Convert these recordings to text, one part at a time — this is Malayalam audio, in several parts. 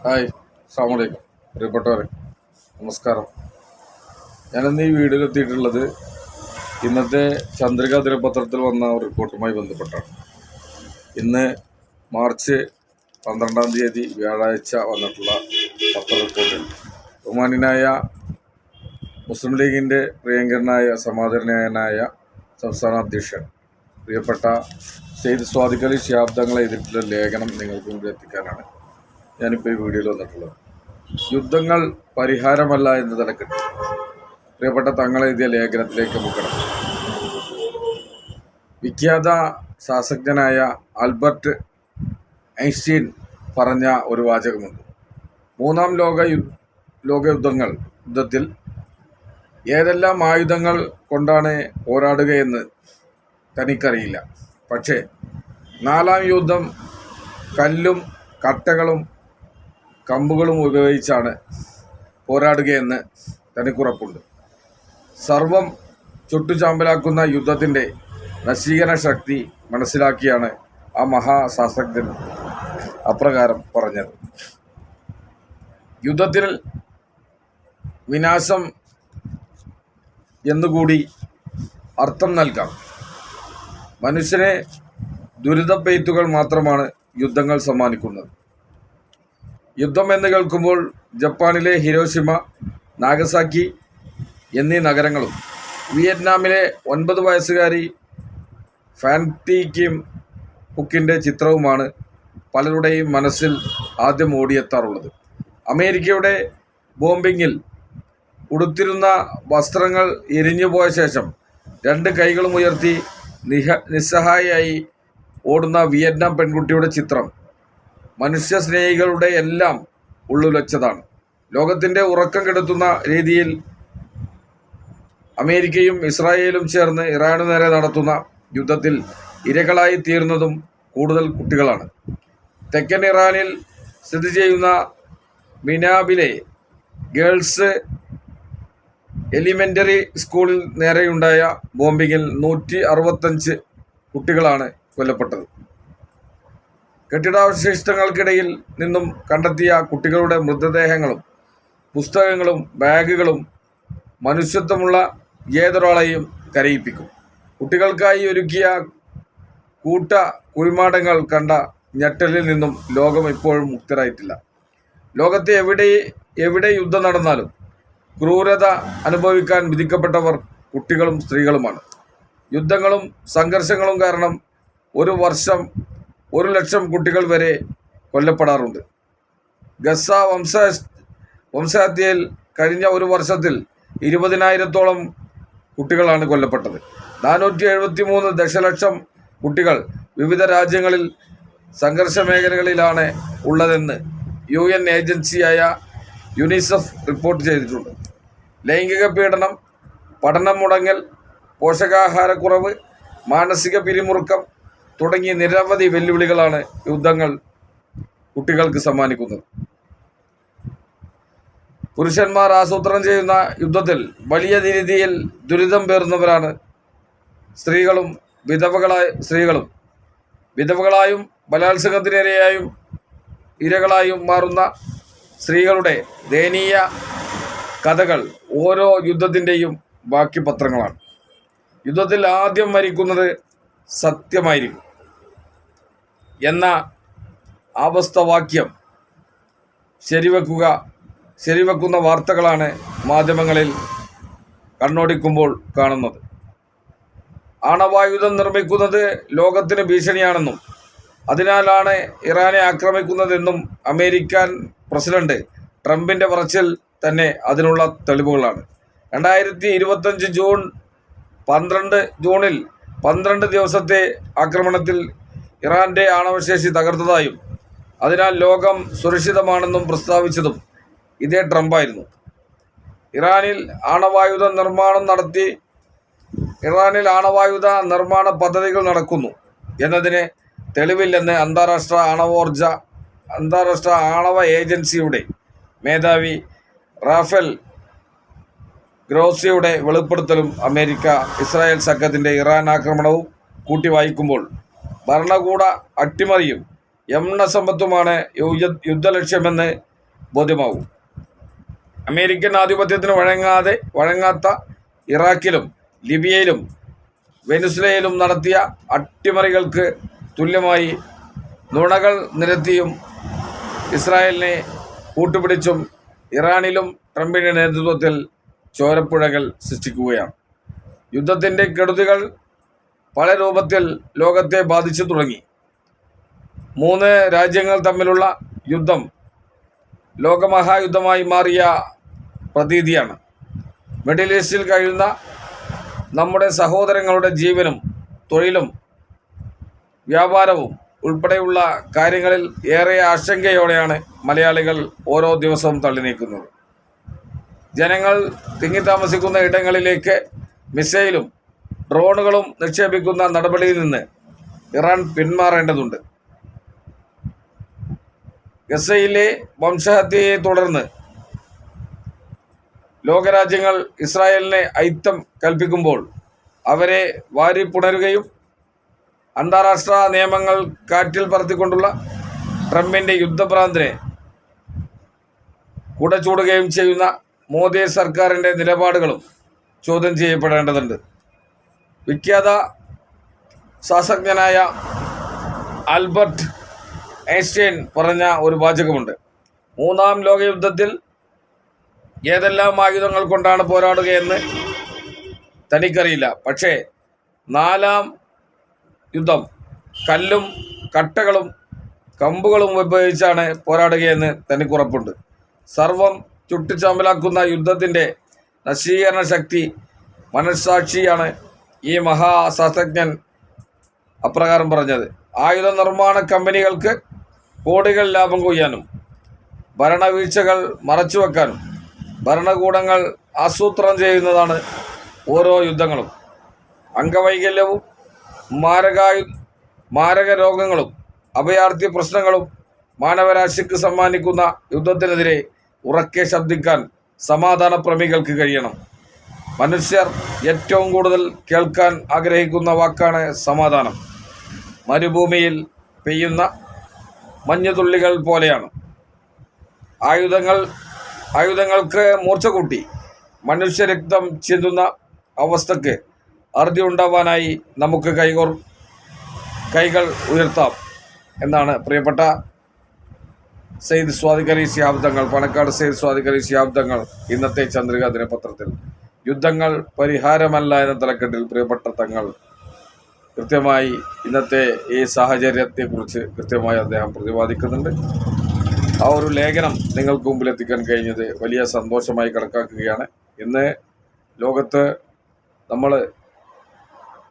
ഹായ്, അസ്സാം വലൈക്കും പ്രിയപ്പെട്ടവരെ, നമസ്കാരം. ഞാനിന്ന് ഈ വീഡിയോയിലെത്തിയിട്ടുള്ളത് ഇന്നത്തെ ചന്ദ്രിക ദിനപത്രത്തിൽ വന്ന ഒരു റിപ്പോർട്ടുമായി ബന്ധപ്പെട്ടാണ്. ഇന്ന് മാർച്ച് 12-ാം തീയതി വ്യാഴാഴ്ച വന്നിട്ടുള്ള പത്ര റിപ്പോർട്ടിൽ ബഹുമാന്യനായ മുസ്ലിം ലീഗിൻ്റെ പ്രിയങ്കരനായ സമാദരണീയനായ സംസ്ഥാന അധ്യക്ഷൻ പ്രിയപ്പെട്ട സെയ്ദ് സ്വാദിഖ് അലി ശിഹാബ് തങ്ങളെ എതിർത്തുള്ള ലേഖനം നിങ്ങൾക്ക് മുമ്പിൽ എത്തിക്കാനാണ് ഞാനിപ്പോൾ ഈ വീഡിയോയിൽ വന്നിട്ടുള്ളത്. യുദ്ധങ്ങൾ പരിഹാരമല്ല എന്ന തലക്കെട്ട് പ്രിയപ്പെട്ട തങ്ങൾ എഴുതിയ ലേഖനത്തിലേക്ക് നമുക്ക് കടക്കാം. വിഖ്യാത ശാസ്ത്രജ്ഞനായ ആൽബർട്ട് ഐൻസ്റ്റീൻ പറഞ്ഞ ഒരു വാചകമുണ്ട്. മൂന്നാം യുദ്ധത്തിൽ ഏതെല്ലാം ആയുധങ്ങൾ കൊണ്ടാണ് പോരാടുകയെന്ന് തനിക്കറിയില്ല. പക്ഷേ നാലാം യുദ്ധം കല്ലും കട്ടകളും കമ്പുകളും ഉപയോഗിച്ചാണ് പോരാടുകയെന്ന് തനിക്കുറപ്പുണ്ട്. സർവം ചുട്ടുചാമ്പലാക്കുന്ന യുദ്ധത്തിൻ്റെ നശീകരണ ശക്തി മനസ്സിലാക്കിയാണ് ആ മഹാശാസ്ത്രജ്ഞൻ അപ്രകാരം പറഞ്ഞത്. യുദ്ധത്തിൽ വിനാശം എന്നുകൂടി അർത്ഥം നൽകാം. മനുഷ്യനെ ദുരിതപ്പെയ്ത്തുകൾ മാത്രമാണ് യുദ്ധങ്ങൾ സമ്മാനിക്കുന്നത്. യുദ്ധം എന്ന് കേൾക്കുമ്പോൾ ജപ്പാനിലെ ഹിരോഷിമ, നാഗസാക്കി എന്നീ നഗരങ്ങളും വിയറ്റ്നാമിലെ 9 വയസ്സുകാരി ഫാൻ തി കിം ഹുക്കിൻ്റെ ചിത്രവുമാണ് പലരുടെയും മനസ്സിൽ ആദ്യം ഓടിയെത്താറുള്ളത്. അമേരിക്കയുടെ ബോംബിങ്ങിൽ ഉടുത്തിരുന്ന വസ്ത്രങ്ങൾ എരിഞ്ഞുപോയ ശേഷം 2 കൈകളും ഉയർത്തി നിസ്സഹായയായി ഓടുന്ന വിയറ്റ്നാം പെൺകുട്ടിയുടെ ചിത്രം മനുഷ്യസ്നേഹികളുടെ എല്ലാം ഉള്ളുലച്ചതാണ്. ലോകത്തിൻ്റെ ഉറക്കം കെടുത്തുന്ന രീതിയിൽ അമേരിക്കയും ഇസ്രായേലും ചേർന്ന് ഇറാനു നേരെ നടത്തുന്ന യുദ്ധത്തിൽ ഇരകളായി തീർന്നതും കൂടുതൽ കുട്ടികളാണ്. തെക്കൻ ഇറാനിൽ സ്ഥിതി ചെയ്യുന്ന മിനാബിലെ ഗേൾസ് എലിമെൻ്ററി സ്കൂളിൽ നേരെയുണ്ടായ ബോംബിങ്ങിൽ 165 കുട്ടികളാണ് കൊല്ലപ്പെട്ടത്. കെട്ടിടാവശിഷ്ടങ്ങൾക്കിടയിൽ നിന്നും കണ്ടെത്തിയ കുട്ടികളുടെ മൃതദേഹങ്ങളും പുസ്തകങ്ങളും ബാഗുകളും മനുഷ്യത്വമുള്ള ഏതൊരാളെയും കരയിപ്പിക്കും. കുട്ടികൾക്കായി ഒരുക്കിയ കൂട്ട കുഴിമാടങ്ങൾ കണ്ട ഞെട്ടലിൽ നിന്നും ലോകം ഇപ്പോഴും മുക്തരായിട്ടില്ല. ലോകത്തെ എവിടെ യുദ്ധം നടന്നാലും ക്രൂരത അനുഭവിക്കാൻ വിധിക്കപ്പെട്ടവർ കുട്ടികളും സ്ത്രീകളുമാണ്. യുദ്ധങ്ങളും സംഘർഷങ്ങളും കാരണം ഒരു വർഷം 1,00,000 കുട്ടികൾ വരെ കൊല്ലപ്പെടാറുണ്ട്. ഗസ വംശഹത്യയിൽ കഴിഞ്ഞ ഒരു വർഷത്തിൽ 20,000-ഓളം കുട്ടികളാണ് കൊല്ലപ്പെട്ടത്. 473 ദശലക്ഷം കുട്ടികൾ വിവിധ രാജ്യങ്ങളിൽ സംഘർഷ മേഖലകളിലാണ് ഉള്ളതെന്ന് UN ഏജൻസിയായ യുനിസെഫ് റിപ്പോർട്ട് ചെയ്തിട്ടുണ്ട്. ലൈംഗിക പീഡനം, പഠനം മുടങ്ങൽ, പോഷകാഹാരക്കുറവ്, മാനസിക പിരിമുറുക്കം തുടങ്ങിയ നിരവധി വെല്ലുവിളികളാണ് യുദ്ധങ്ങൾ കുട്ടികൾക്ക് സമ്മാനിക്കുന്നത്. പുരുഷന്മാർ ആസൂത്രണം ചെയ്യുന്ന യുദ്ധത്തിൽ വലിയ രീതിയിൽ ദുരിതം പേറുന്നവരാണ് സ്ത്രീകളും വിധവകളായും ബലാത്സംഗത്തിനിരയായും ഇരകളായും മാറുന്ന സ്ത്രീകളുടെ ദയനീയ കഥകൾ ഓരോ യുദ്ധത്തിൻ്റെയും ബാക്കി പത്രങ്ങളാണ്. യുദ്ധത്തിൽ ആദ്യം മരിക്കുന്നത് സത്യമായിരിക്കും എന്ന ആവസ്ഥവാക്യം ശരിവെക്കുന്ന വാർത്തകളാണ് മാധ്യമങ്ങളിൽ കണ്ണോടിക്കുമ്പോൾ കാണുന്നത്. ആണവായുധം നിർമ്മിക്കുന്നത് ലോകത്തിന് ഭീഷണിയാണെന്നും അതിനാലാണ് ഇറാനെ ആക്രമിക്കുന്നതെന്നും അമേരിക്കൻ പ്രസിഡന്റ് ട്രംപിൻ്റെ പറച്ചിൽ തന്നെ അതിനുള്ള തെളിവുകളാണ്. 2025 ജൂണിൽ 12 ദിവസത്തെ ആക്രമണത്തിൽ ഇറാൻ്റെ ആണവശേഷി തകർത്തതായും അതിനാൽ ലോകം സുരക്ഷിതമാണെന്നും പ്രസ്താവിച്ചതും ഇതേ ട്രംപായിരുന്നു. ഇറാനിൽ ആണവായുധ നിർമ്മാണ പദ്ധതികൾ നടക്കുന്നു എന്നതിന് തെളിവില്ലെന്ന് അന്താരാഷ്ട്ര ആണവ ഏജൻസിയുടെ മേധാവി റാഫേൽ ഗ്രോസിയുടെ വെളിപ്പെടുത്തലും അമേരിക്ക ഇസ്രായേൽ സഖ്യത്തിൻ്റെ ഇറാൻ ആക്രമണവും കൂട്ടി വായിക്കുമ്പോൾ ഭരണകൂട അട്ടിമറിയും യമുന സമ്പത്തുമാണ് യുദ്ധലക്ഷ്യമെന്ന് ബോധ്യമാവും. അമേരിക്കൻ ആധിപത്യത്തിന് വഴങ്ങാത്ത ഇറാഖിലും ലിബിയയിലും വെനിസ്വേലയിലും നടത്തിയ അട്ടിമറികൾക്ക് തുല്യമായി നുണകൾ നിരത്തിയും ഇസ്രായേലിനെ കൂട്ടുപിടിച്ചും ഇറാനിലും ട്രംപിൻ്റെ നേതൃത്വത്തിൽ ചോരപ്പുഴകൾ സൃഷ്ടിക്കുകയാണ്. യുദ്ധത്തിൻ്റെ കെടുതികൾ പല രൂപത്തിൽ ലോകത്തെ ബാധിച്ചു തുടങ്ങി. 3 രാജ്യങ്ങൾ തമ്മിലുള്ള യുദ്ധം ലോകമഹായുദ്ധമായി മാറിയ പ്രതീതിയാണ്. മിഡിൽ ഈസ്റ്റിൽ കഴിയുന്ന നമ്മുടെ സഹോദരങ്ങളുടെ ജീവനും തൊഴിലും വ്യാപാരവും ഉൾപ്പെടെയുള്ള കാര്യങ്ങളിൽ ഏറെ ആശങ്കയോടെയാണ് മലയാളികൾ ഓരോ ദിവസവും തള്ളി നീക്കുന്നത്. ജനങ്ങൾ തിങ്ങിത്താമസിക്കുന്ന ഇടങ്ങളിലേക്ക് മിസൈലും ഡ്രോണുകളും നിക്ഷേപിക്കുന്ന നടപടിയിൽ നിന്ന് ഇറാൻ പിന്മാറേണ്ടതുണ്ട്. ഗസയിലെ വംശഹത്യയെ തുടർന്ന് ലോകരാജ്യങ്ങൾ ഇസ്രായേലിനെ അയിത്തം കൽപ്പിക്കുമ്പോൾ അവരെ വാരിപ്പുണരുകയും അന്താരാഷ്ട്ര നിയമങ്ങൾ കാറ്റിൽ പറത്തിക്കൊണ്ടുള്ള ട്രംപിൻ്റെ യുദ്ധഭ്രാന്തിനെ കുടചൂടുകയും ചെയ്യുന്ന മോദി സർക്കാരിൻ്റെ നിലപാടുകളും ചോദ്യം ചെയ്യപ്പെടേണ്ടതുണ്ട്. വിഖ്യാത ശാസ്ത്രജ്ഞനായ ആൽബർട്ട് ഐൻസ്റ്റൈൻ പറഞ്ഞ ഒരു വാചകമുണ്ട്: 3-ാം ലോകയുദ്ധത്തിൽ ഏതെല്ലാം ആയുധങ്ങൾ കൊണ്ടാണ് പോരാടുകയെന്ന് തനിക്കറിയില്ല, പക്ഷേ 4-ാം യുദ്ധം കല്ലും കട്ടകളും കമ്പുകളും ഉപയോഗിച്ചാണ് പോരാടുകയെന്ന് തനിക്കുറപ്പുണ്ട്. സർവം ചുട്ടുചാമ്പലാക്കുന്ന യുദ്ധത്തിൻ്റെ നശീകരണ ശക്തി മനസ്സാക്ഷിയാണ് ഈ മഹാശാസ്ത്രജ്ഞൻ അപ്രകാരം പറഞ്ഞത്. ആയുധ നിർമ്മാണ കമ്പനികൾക്ക് കോടികൾ ലാഭം കൊയ്യാനും ഭരണവീഴ്ചകൾ മറച്ചുവെക്കാനും ഭരണകൂടങ്ങൾ ആസൂത്രണം ചെയ്യുന്നതാണ് ഓരോ യുദ്ധങ്ങളും. അംഗവൈകല്യവും മാരക രോഗങ്ങളും അഭയാർത്ഥി പ്രശ്നങ്ങളും മാനവരാശിക്ക് സമ്മാനിക്കുന്ന യുദ്ധത്തിനെതിരെ ഉറക്കെ ശബ്ദിക്കാൻ സമാധാന പ്രേമികൾക്ക് കഴിയണം. മനുഷ്യർ ഏറ്റവും കൂടുതൽ കേൾക്കാൻ ആഗ്രഹിക്കുന്ന വാക്കാണ് സമാധാനം. മരുഭൂമിയിൽ പെയ്യുന്ന മഞ്ഞുതുള്ളികൾ പോലെയാണ് ആയുധങ്ങൾക്ക് മൂർച്ച കൂട്ടി മനുഷ്യരക്തം ചിന്തുന്ന അവസ്ഥക്ക് അറുതി ഉണ്ടാവാനായി നമുക്ക് കൈകൾ ഉയർത്താം എന്നാണ് പ്രിയപ്പെട്ട സെയ്ദ് സ്വാദിഖ് അലി ശിഹാബ് തങ്ങൾ, പാണക്കാട് സെയ്ദ് സ്വാദിഖ് അലി ശിഹാബ് തങ്ങൾ ഇന്നത്തെ ചന്ദ്രിക ദിനപത്രത്തിൽ യുദ്ധങ്ങൾ പരിഹാരമല്ല എന്ന തലക്കെട്ടിൽ പ്രിയപ്പെട്ട തങ്ങൾ കൃത്യമായി ഇന്നത്തെ ഈ സാഹചര്യത്തെക്കുറിച്ച് കൃത്യമായി അദ്ദേഹം പ്രതിപാദിക്കുന്നുണ്ട്. ആ ഒരു ലേഖനം നിങ്ങൾക്ക് മുമ്പിൽ എത്തിക്കാൻ കഴിഞ്ഞത് വലിയ സന്തോഷമായി കണക്കാക്കുകയാണ്. ഇന്ന്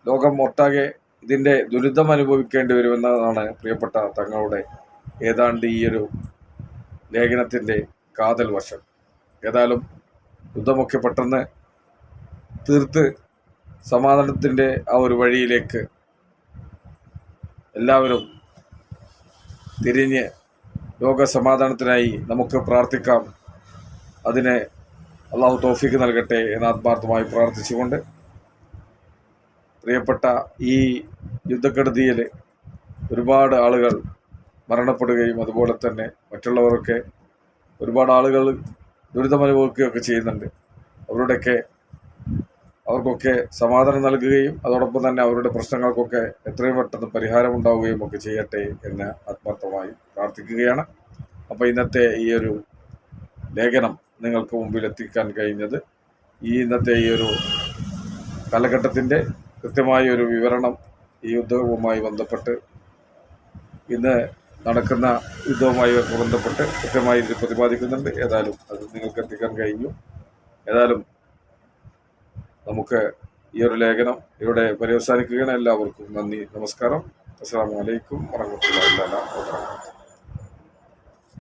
ലോകം ഒട്ടാകെ ഇതിൻ്റെ ദുരിതം അനുഭവിക്കേണ്ടി വരുമെന്നതാണ് പ്രിയപ്പെട്ട തങ്ങളുടെ ഏതാണ്ട് ഈ ഒരു ലേഖനത്തിൻ്റെ കാതൽ വശം. ഏതായാലും യുദ്ധമൊക്കെ പെട്ടെന്ന് തീർത്ത് സമാധാനത്തിൻ്റെ ആ ഒരു വഴിയിലേക്ക് എല്ലാവരും തിരിഞ്ഞ് ലോകസമാധാനത്തിനായി നമുക്ക് പ്രാർത്ഥിക്കാം. അതിന് അള്ളാഹു തൗഫീഖ് നൽകട്ടെ എന്ന് ആത്മാർത്ഥമായി പ്രാർത്ഥിച്ചുകൊണ്ട്, പ്രിയപ്പെട്ട ഈ യുദ്ധക്കെടുതിയിൽ ഒരുപാട് ആളുകൾ മരണപ്പെടുകയും അതുപോലെ തന്നെ മറ്റുള്ളവരൊക്കെ ഒരുപാട് ആളുകൾ ദുരിതമനുഭവിക്കുകയൊക്കെ ചെയ്യുന്നുണ്ട്. അവർക്കൊക്കെ സമാധാനം നൽകുകയും അതോടൊപ്പം തന്നെ അവരുടെ പ്രശ്നങ്ങൾക്കൊക്കെ എത്രയും പെട്ടെന്ന് പരിഹാരമുണ്ടാവുകയും ഒക്കെ ചെയ്യട്ടെ എന്ന് ആത്മാർത്ഥമായി പ്രാർത്ഥിക്കുകയാണ്. അപ്പോൾ ഇന്നത്തെ ഈ ഒരു ലേഖനം നിങ്ങൾക്ക് മുമ്പിൽ എത്തിക്കാൻ കഴിഞ്ഞത് ഇന്നത്തെ ഈ ഒരു കാലഘട്ടത്തിൻ്റെ കൃത്യമായ ഒരു വിവരണം ഈ യുദ്ധവുമായി ബന്ധപ്പെട്ട് ഇന്ന് നടക്കുന്ന യുദ്ധവുമായി ബന്ധപ്പെട്ട് കൃത്യമായി ഇത് പ്രതിപാദിക്കുന്നുണ്ട്. ഏതായാലും അത് നിങ്ങൾക്ക് എത്തിക്കാൻ കഴിഞ്ഞു. ഏതായാലും നമുക്ക് ഈ ഒരു ലേഖനം ഇവിടെ പര്യവസാനിക്കുകയാണ്. എല്ലാവർക്കും നന്ദി, നമസ്കാരം. അസ്സലാമു അലൈക്കും വറഹ്മത്തുള്ളാഹി വബറകാതുഹു.